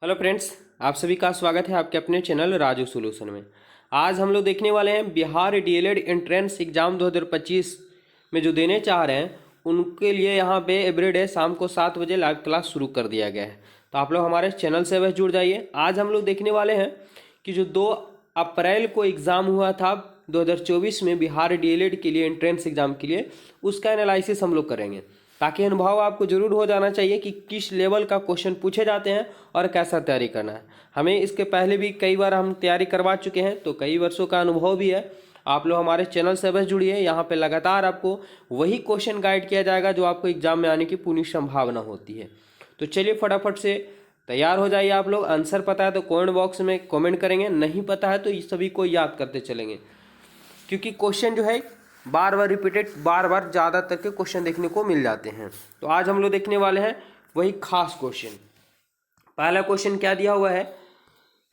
Hello friends, आप सभी का स्वागत है आपके अपने चैनल राजू सॉल्यूशन में। आज हम लोग देखने वाले हैं बिहार डीएलएड एंट्रेंस एग्ज़ाम 2025 में जो देने चाह रहे हैं उनके लिए यहाँ पे एवरीडे शाम को 7 बजे लाइव क्लास शुरू कर दिया गया है। तो आप लोग हमारे चैनल से वह जुड़ जाइए। आज हम लोग देखने वाले हैं कि जो 2 अप्रैल को एग्ज़ाम हुआ था 2024 में बिहार डीएलएड के लिए एंट्रेंस एग्ज़ाम के लिए, उसका एनालिसिस हम लोग करेंगे ताकि अनुभव आपको जरूर हो जाना चाहिए कि किस लेवल का क्वेश्चन पूछे जाते हैं और कैसा तैयारी करना है। हमें इसके पहले भी कई बार हम तैयारी करवा चुके हैं, तो कई वर्षों का अनुभव भी है। आप लोग हमारे चैनल से बस जुड़िए, यहाँ पे लगातार आपको वही क्वेश्चन गाइड किया जाएगा जो आपको एग्जाम में आने की पूरी संभावना होती है। तो चलिए फटाफट से तैयार हो जाइए। आप लोग आंसर पता है तो कमेंट बॉक्स में कमेंट करेंगे, नहीं पता है तो इस सभी को याद करते चलेंगे, क्योंकि क्वेश्चन जो है बार बार रिपीटेड, बार बार ज़्यादातर के क्वेश्चन देखने को मिल जाते हैं। तो आज हम लोग देखने वाले हैं वही खास क्वेश्चन। पहला क्वेश्चन क्या दिया हुआ है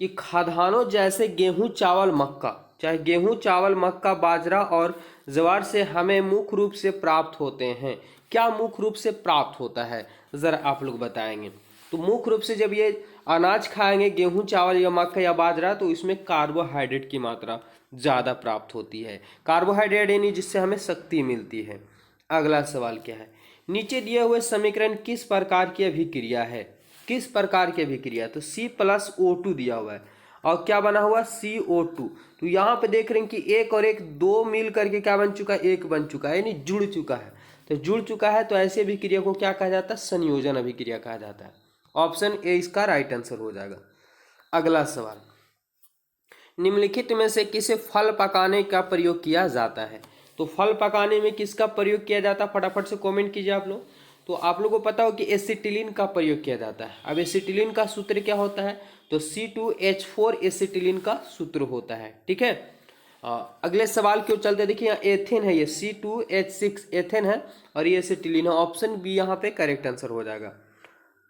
कि खाद्यान्नों जैसे गेहूं, चावल, मक्का, चाहे गेहूं, चावल, मक्का, बाजरा और ज्वार से हमें मुख्य रूप से प्राप्त होते हैं। क्या मुख्य रूप से प्राप्त होता है, ज़रा आप लोग बताएंगे। तो मुख्य रूप से जब ये अनाज खाएंगे, गेहूं, चावल या मक्का या बाजरा, तो इसमें कार्बोहाइड्रेट की मात्रा ज़्यादा प्राप्त होती है। कार्बोहाइड्रेट यानी जिससे हमें शक्ति मिलती है। अगला सवाल क्या है, नीचे दिए हुए समीकरण किस प्रकार की अभिक्रिया है। किस प्रकार की अभिक्रिया, तो C+O2 दिया हुआ है और क्या बना हुआ CO2। तो यहाँ पे देख रहे हैं कि एक और एक दो मिल करके क्या बन चुका है, एक बन चुका है, यानी जुड़ चुका है। तो जुड़ चुका है तो ऐसी अभिक्रिया को क्या कहा जाता है, संयोजन अभिक्रिया कहा जाता है। ऑप्शन ए इसका राइट आंसर हो जाएगा। अगला सवाल, निम्नलिखित में से किसे फल पकाने का प्रयोग किया जाता है। तो फल पकाने में किसका प्रयोग किया जाता है, फटाफट से कमेंट कीजिए आप लोग। तो आप लोगों को पता हो कि एसिटिलीन का प्रयोग किया जाता है। अब एसिटिलीन का सूत्र क्या होता है, तो C2H4 एसिटिलीन का सूत्र होता है। ठीक है, अगले सवाल क्यों चलते, देखिए यहाँ एथेन है, ये C2H6 एथेन है और ये एसिटिलीन है। ऑप्शन बी यहाँ पे करेक्ट आंसर हो जाएगा।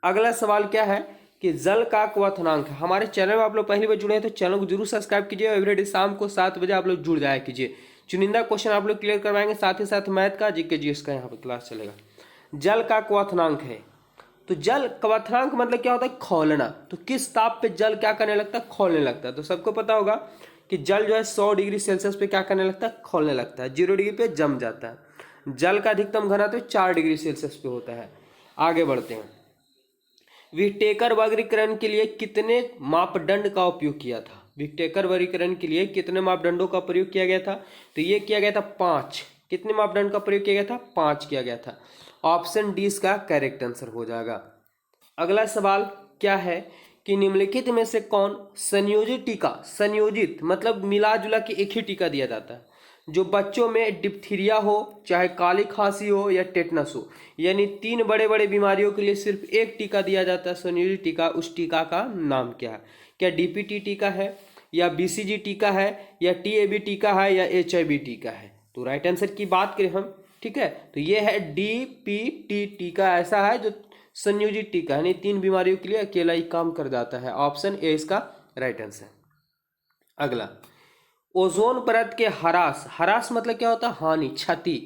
अगला सवाल क्या है कि जल का क्वथनांक। हमारे चैनल में आप लोग पहली बार जुड़े हैं तो चैनल को जरूर सब्सक्राइब कीजिए। एवरीडे शाम को 7 बजे आप लोग जुड़ जाया कीजिए। चुनिंदा क्वेश्चन आप लोग क्लियर करवाएंगे, साथ ही साथ मैथ का, जीके जीएस का यहाँ पर क्लास चलेगा। जल का क्वथनांक है, तो जल क्वथनांक मतलब क्या होता है, खौलना। तो किस ताप पे जल क्या करने लगता है, खौलने लगता है। तो सबको पता होगा कि जल जो है 100 डिग्री सेल्सियस पे क्या करने लगता है, खौलने लगता है। 0 डिग्री पे जम जाता है। जल का अधिकतम घनत्व 4 डिग्री सेल्सियस पे होता है। आगे बढ़ते हैं, विटेकर वर्गीकरण के लिए कितने मापदंड का उपयोग किया था। विटेकर वर्गीकरण के लिए कितने मापदंडों का प्रयोग किया गया था, तो ये किया गया था 5। कितने मापदंड का प्रयोग किया गया था, 5 किया गया था। ऑप्शन डी इसका करेक्ट आंसर हो जाएगा। अगला सवाल क्या है कि निम्नलिखित में से कौन संयोजित टीका, संयोजित मतलब मिला जुला के एक ही टीका दिया जाता है, जो बच्चों में डिप्थीरिया हो, चाहे काली खांसी हो या टेटनस हो, यानी 3 बड़े बड़े बीमारियों के लिए सिर्फ एक टीका दिया जाता है, संयोजित टीका। उस टीका का नाम क्या है, क्या डीपीटी टीका है या बीसीजी टीका है या टीएबी टीका है या एचआईवी टीका है। तो राइट आंसर की बात करें हम, ठीक है, तो ये है डीपीटी टीका। ऐसा है जो संयोजित टीका यानी 3 बीमारियों के लिए अकेला ही काम कर जाता है। ऑप्शन ए इसका राइट आंसर। अगला, ओजोन परत के ह्रास, ह्रास मतलब क्या होता है, हानि, क्षति।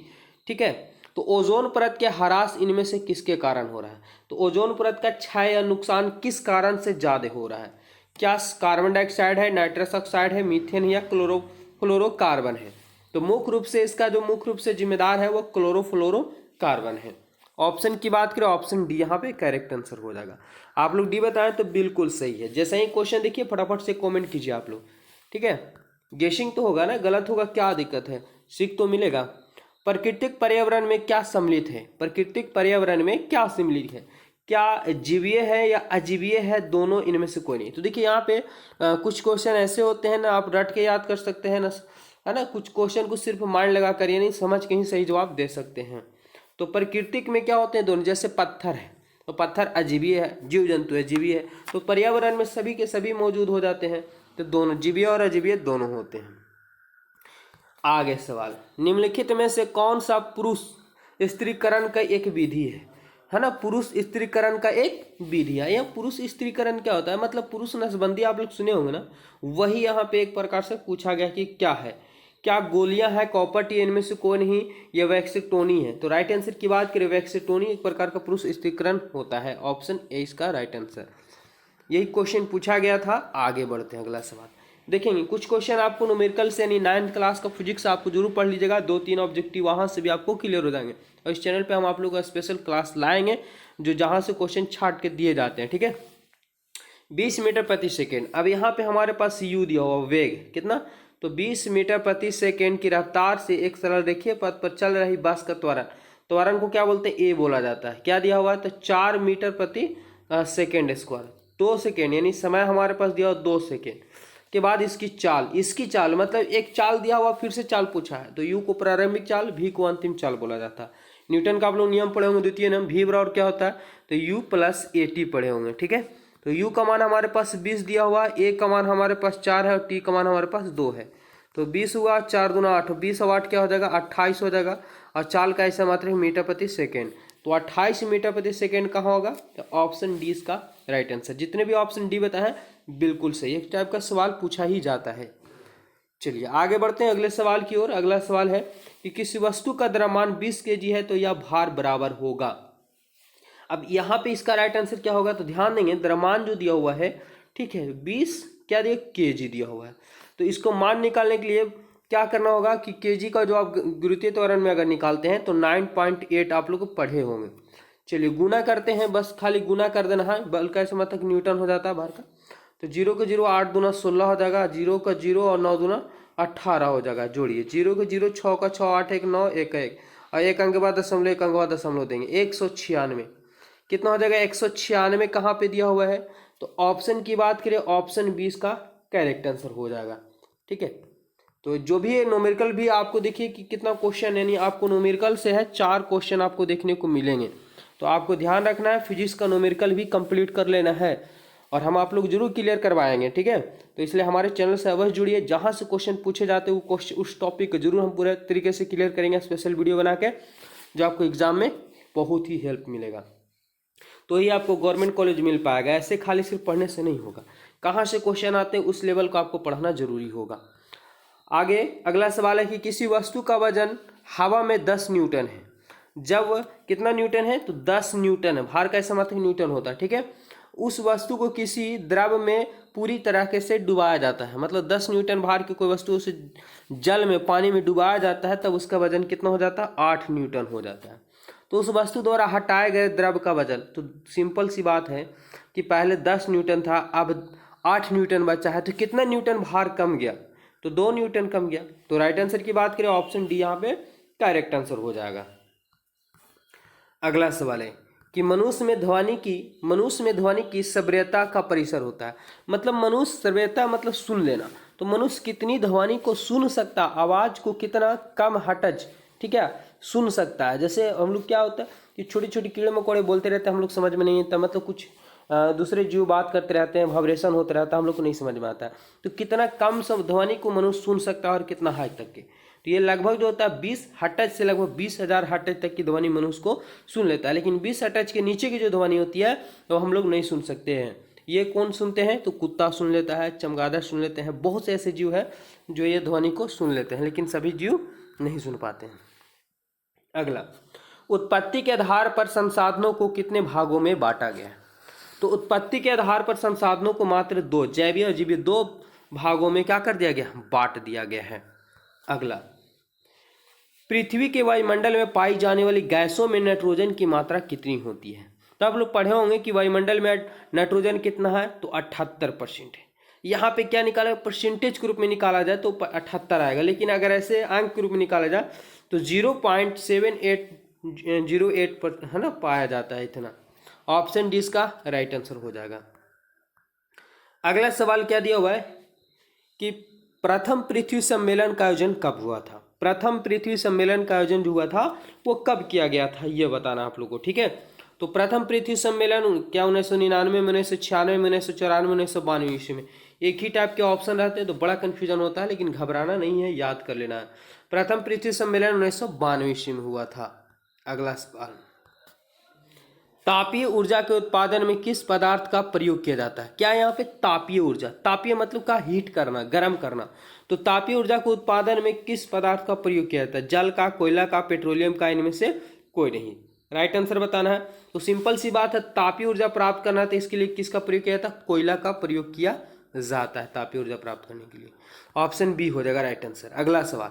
ठीक है, तो ओजोन परत के ह्रास इनमें से किसके कारण हो रहा है। तो ओजोन परत का क्षय या नुकसान किस कारण से ज्यादा हो रहा है, क्या कार्बन डाइऑक्साइड है, नाइट्रस ऑक्साइड है, मीथेन या क्लोरोफ्लोरोकार्बन है। तो मुख्य रूप से इसका जो मुख्य रूप से जिम्मेदार है वो क्लोरोफ्लोरोकार्बन है। ऑप्शन की बात करें, ऑप्शन डी यहाँ पे करेक्ट आंसर हो जाएगा। आप लोग डी बताएं तो बिल्कुल सही है। जैसे ही क्वेश्चन देखिए फटाफट से कमेंट कीजिए आप लोग, ठीक है। गेशिंग तो होगा ना, गलत होगा क्या दिक्कत है, सीख तो मिलेगा। प्राकृतिक पर्यावरण में क्या सम्मिलित है, प्राकृतिक पर्यावरण में क्या सम्मिलित है, क्या जीवीय है या अजीवीय है, दोनों इनमें से कोई नहीं। तो देखिए यहाँ पे कुछ क्वेश्चन ऐसे होते हैं ना, आप रट के याद कर सकते हैं ना, है ना। कुछ क्वेश्चन को सिर्फ माइंड लगा कर, यानी समझ के ही सही जवाब दे सकते हैं। तो प्राकृतिक में क्या होते हैं दोनों, जैसे पत्थर है तो पत्थर अजीवीय है, जीव जंतु है जीवीय है। तो पर्यावरण में सभी के सभी मौजूद हो जाते हैं, तो दोनों जीवीय और अजीवीय दोनों होते हैं। आगे सवाल, निम्नलिखित में से कौन सा पुरुष स्त्रीकरण का एक विधि है ना। पुरुष स्त्रीकरण का एक विधि है। यह पुरुष स्त्रीकरण क्या होता है, मतलब पुरुष नसबंदी आप लोग सुने होंगे ना, वही यहाँ पे एक प्रकार से पूछा गया कि क्या है, क्या गोलियां हैं, कॉपर टी, इनमें से कोई नहीं, ये वैक्सीटोनी है। तो राइट आंसर की बात करें, वैक्सीटोनी एक प्रकार का पुरुष स्त्रीकरण होता है। ऑप्शन ए इसका राइट आंसर। यही क्वेश्चन पूछा गया था। आगे बढ़ते हैं अगला सवाल देखेंगे। कुछ क्वेश्चन आपको न्यूमेरिकल से यानी 9th क्लास का फिजिक्स आपको जरूर पढ़ लीजिएगा, 2-3 ऑब्जेक्टिव वहाँ से भी आपको क्लियर हो जाएंगे। और इस चैनल पे हम आप लोगों का स्पेशल क्लास लाएंगे जो जहाँ से क्वेश्चन छाट के दिए जाते हैं, ठीक है। 20 मीटर प्रति सेकेंड। अब यहाँ पे हमारे पास u दिया हुआ वेग कितना, तो 20 मीटर प्रति सेकेंड की रफ्तार से एक सरल रेखीय पथ पर चल रही बस का त्वरण, त्वरण को क्या बोलते हैं, ए बोला जाता है। क्या दिया हुआ है, तो 4 मीटर प्रति सेकेंड स्क्वायर, 2 सेकेंड, यानी समय हमारे पास दिया हुआ 2 सेकेंड के बाद इसकी चाल मतलब एक चाल दिया हुआ, फिर से चाल पूछा है, तो u को प्रारंभिक चाल, v को अंतिम चाल बोला जाता है। न्यूटन का आप लोग नियम पढ़े होंगे, द्वितीय नियम, v बराबर क्या होता है, तो u प्लस at पढ़े होंगे, ठीक है। तो u का मान हमारे पास 20 दिया हुआ, a का मान हमारे पास 4 है और t का मान हमारे पास 2 है। तो 20 हुआ, 4 दूना 8, 20 और 8 क्या हो जाएगा, 28 हो जाएगा। और चाल का ऐसा मात्रा है मीटर प्रति सेकेंड, तो 28 मीटर प्रति सेकेंड कहाँ होगा, तो ऑप्शन डी इसका राइट आंसर। जितने भी ऑप्शन डी बताए हैं बिल्कुल सही, एक टाइप का सवाल पूछा ही जाता है। चलिए आगे बढ़ते हैं अगले सवाल की ओर। अगला सवाल है कि किसी वस्तु का द्रव्यमान 20 kg है तो यह भार बराबर होगा। अब यहाँ पे इसका राइट आंसर क्या होगा, तो ध्यान देंगे द्रव्यमान जो दिया हुआ है, ठीक है, 20 क्या दिया, kg दिया हुआ है। तो इसको मान निकालने के लिए क्या करना होगा कि kg का जो आप गुरुत्वीय त्वरण में अगर निकालते हैं तो 9.8 आप लोग पढ़े होंगे। चलिए गुना करते हैं, बस खाली गुना कर देना है, बल का समय तक न्यूटन हो जाता है भार का। तो 0 का 0 8 दूना 16 हो जाएगा, 0 का 0 और 9 दूना 18 हो जाएगा। जोड़िए 0 का 0, 6 का 6, 8 1 9 1 1 और 1 अंक के बाद दशमलव, 1 अंक के बाद दशमलव देंगे, 196 कितना हो जाएगा, 196 कहाँ पे दिया हुआ है, तो ऑप्शन की बात करें ऑप्शन 20 का करेक्ट आंसर हो जाएगा, ठीक है। तो जो भी है न्यूमेरिकल भी आपको देखिए कि कितना क्वेश्चन, यानी आपको न्यूमेरिकल से है 4 क्वेश्चन आपको देखने को मिलेंगे। तो आपको ध्यान रखना है, फिजिक्स का न्यूमेरिकल भी कंप्लीट कर लेना है और हम आप लोग जरूर क्लियर करवाएंगे, ठीक है। तो इसलिए हमारे चैनल से अवश्य जुड़िए, जहाँ से क्वेश्चन पूछे जाते हैं उस टॉपिक को जरूर हम पूरे तरीके से क्लियर करेंगे, स्पेशल वीडियो बना के, जो आपको एग्जाम में बहुत ही हेल्प मिलेगा। तो ही आपको गवर्नमेंट कॉलेज मिल पाएगा, ऐसे खाली सिर्फ पढ़ने से नहीं होगा, कहाँ से क्वेश्चन आते हैं उस लेवल को आपको पढ़ना जरूरी होगा। आगे अगला सवाल है कि किसी वस्तु का वजन हवा में 10 न्यूटन है, जब कितना न्यूटन है, तो 10 न्यूटन है, भार का ऐसा मात्रक न्यूटन होता है, ठीक है। उस वस्तु को किसी द्रव में पूरी तरीके से डुबाया जाता है, मतलब 10 न्यूटन भार की कोई वस्तु उसे जल में, पानी में डुबाया जाता है, तब उसका वजन कितना हो जाता है, 8 न्यूटन हो जाता है। तो उस वस्तु द्वारा हटाए गए द्रव का वजन, तो सिंपल सी बात है कि पहले 10 न्यूटन था, अब 8 न्यूटन बचा है, तो कितना न्यूटन भार कम गया, तो 2 न्यूटन कम गया। तो राइट आंसर की बात करें ऑप्शन डी यहाँ पे करेक्ट आंसर हो जाएगा। अगला सवाल है कि मनुष्य में ध्वनि की श्रव्यता का परिसर होता है, मतलब मनुष्य, श्रव्यता मतलब सुन लेना, तो मनुष्य कितनी ध्वनि को सुन सकता, आवाज को कितना कम हर्ट्ज, ठीक है, सुन सकता है। जैसे हम लोग क्या होता है कि छोटी छोटी कीड़े मकोड़े बोलते रहते हैं, हम लोग समझ में नहीं आता, मतलब कुछ दूसरे जीव बात करते रहते हैं, वाइब्रेशन होता रहता है, हम लोग को नहीं समझ में आता है। तो कितना कम सब ध्वनि को मनुष्य सुन सकता है और कितना हाई तक के, तो ये लगभग जो होता है 20 हर्ट्ज से लगभग 20,000 हर्ट्ज तक की ध्वनि मनुष्य को सुन लेता है। लेकिन 20 हर्ट्ज के नीचे की जो ध्वनि होती है तो हम लोग नहीं सुन सकते हैं। ये कौन सुनते हैं, तो कुत्ता सुन लेता है, चमगादड़ सुन लेते हैं, बहुत से ऐसे जीव है जो ये ध्वनि को सुन लेते हैं, लेकिन सभी जीव नहीं सुन पाते हैं। अगला, उत्पत्ति के आधार पर संसाधनों को कितने भागों में बांटा गया है, तो उत्पत्ति के आधार पर संसाधनों को मात्र 2, जैवीय और जीवीय 2 भागों में क्या कर दिया गया, बांट दिया गया है। अगला, पृथ्वी के वायुमंडल में पाई जाने वाली गैसों में नाइट्रोजन की मात्रा कितनी होती है, तो आप लोग पढ़े होंगे कि वायुमंडल में नाइट्रोजन कितना है, तो 78% है। यहाँ पे क्या निकाला, परसेंटेज के रूप में निकाला जाए तो 78 आएगा, लेकिन अगर ऐसे अंक के रूप में निकाला जाए तो 0.7808 पर है ना पाया जाता है इतना। ऑप्शन डी इसका राइट आंसर हो जाएगा। अगला सवाल क्या दिया हुआ है कि प्रथम पृथ्वी सम्मेलन का आयोजन कब हुआ था, प्रथम पृथ्वी सम्मेलन का आयोजन जो हुआ था वो कब किया गया था, ये बताना आप लोगों को, ठीक है। तो प्रथम पृथ्वी सम्मेलन क्या 1999 में, 1996 में, 1994 में, 1992 ईस्वी में, एक ही टाइप के ऑप्शन रहते हैं तो बड़ा कंफ्यूजन होता है, लेकिन घबराना नहीं है, याद कर लेना है। प्रथम पृथ्वी सम्मेलन 1992 ईस्वी में हुआ था। अगला सवाल, तापीय ऊर्जा के उत्पादन में किस पदार्थ का प्रयोग किया जाता है, क्या यहाँ पे तापीय ऊर्जा, तापीय मतलब का हीट करना, गर्म करना, तो तापीय ऊर्जा के उत्पादन में किस पदार्थ का प्रयोग किया जाता है, जल का, कोयला का, पेट्रोलियम का, इनमें से कोई नहीं। राइट आंसर बताना है। तो सिंपल सी बात है, तापीय ऊर्जा प्राप्त करना है तो इसके लिए किसका प्रयोग किया जाता है? कोयला का प्रयोग किया जाता है तापीय ऊर्जा प्राप्त करने के लिए। ऑप्शन बी हो जाएगा राइट आंसर। अगला सवाल,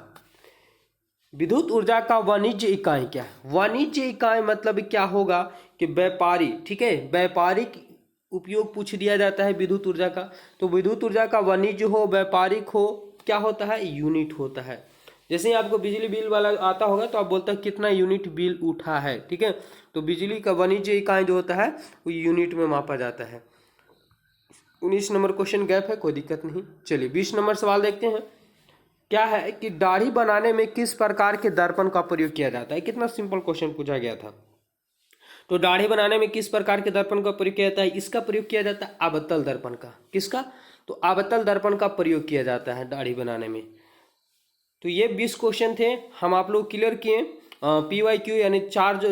विद्युत ऊर्जा का वाणिज्य इकाई क्या है? वाणिज्य इकाई मतलब क्या होगा कि व्यापारी, ठीक है, व्यापारिक उपयोग पूछ दिया जाता है विद्युत ऊर्जा का। तो विद्युत ऊर्जा का वाणिज्य हो, व्यापारिक हो, क्या होता है? यूनिट होता है। जैसे ही आपको बिजली बिल वाला आता होगा तो आप बोलते हैं कितना यूनिट बिल उठा है, ठीक है। तो बिजली का वाणिज्य इकाई जो होता है वो यूनिट में मापा जाता है। 19 नंबर क्वेश्चन गैप है, कोई दिक्कत नहीं। चलिए 20 नंबर सवाल देखते हैं। क्या है कि दाढ़ी बनाने में किस प्रकार के दर्पण का प्रयोग किया जाता है? कितना सिंपल क्वेश्चन पूछा गया था। तो दाढ़ी बनाने में किस प्रकार के दर्पण का प्रयोग किया जाता है? इसका प्रयोग किया जाता है अवतल दर्पण का। किसका? तो अवतल दर्पण का प्रयोग किया जाता है दाढ़ी बनाने में। तो ये 20 क्वेश्चन थे, हम आप लोग क्लियर किए। PYQ यानी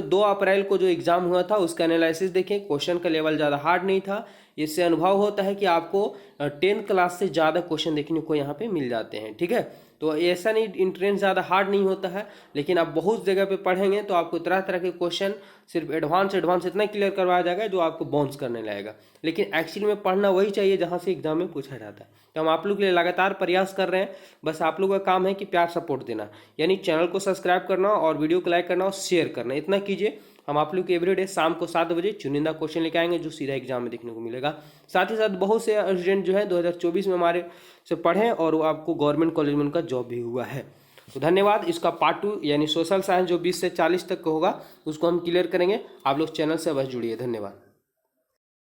2 अप्रैल को जो एग्जाम हुआ था उसका एनालिसिस देखें। क्वेश्चन का लेवल ज़्यादा हार्ड नहीं था। इससे अनुभव होता है कि आपको 10th क्लास से ज़्यादा क्वेश्चन देखने को यहाँ पे मिल जाते हैं, ठीक है। तो ऐसा नहीं, इंट्रेंस ज़्यादा हार्ड नहीं होता है, लेकिन आप बहुत जगह पे पढ़ेंगे तो आपको तरह तरह के क्वेश्चन सिर्फ एडवांस इतना क्लियर करवाया जाएगा जो आपको बाउंस करने लगेगा। लेकिन एक्चुअली में पढ़ना वही चाहिए जहाँ से एग्जाम में पूछा जाता है। तो हम आप लोग के लिए लगातार प्रयास कर रहे हैं। बस आप लोगों का काम है कि प्यार सपोर्ट देना, यानी चैनल को सब्सक्राइब करना और वीडियो को लाइक करना और शेयर करना, इतना कीजिए। हम आप लोग को एवरीडे शाम को 7 बजे चुनिंदा क्वेश्चन लेके आएंगे जो सीधा एग्जाम में देखने को मिलेगा। साथ ही साथ बहुत से स्टूडेंट जो है 2024 में हमारे से पढ़े और वो आपको गवर्नमेंट कॉलेज में उनका जॉब भी हुआ है। तो धन्यवाद। इसका पार्ट 2 यानी सोशल साइंस जो 20 से 40 तक का होगा उसको हम क्लियर करेंगे। आप लोग चैनल से अवश्य जुड़िए। धन्यवाद।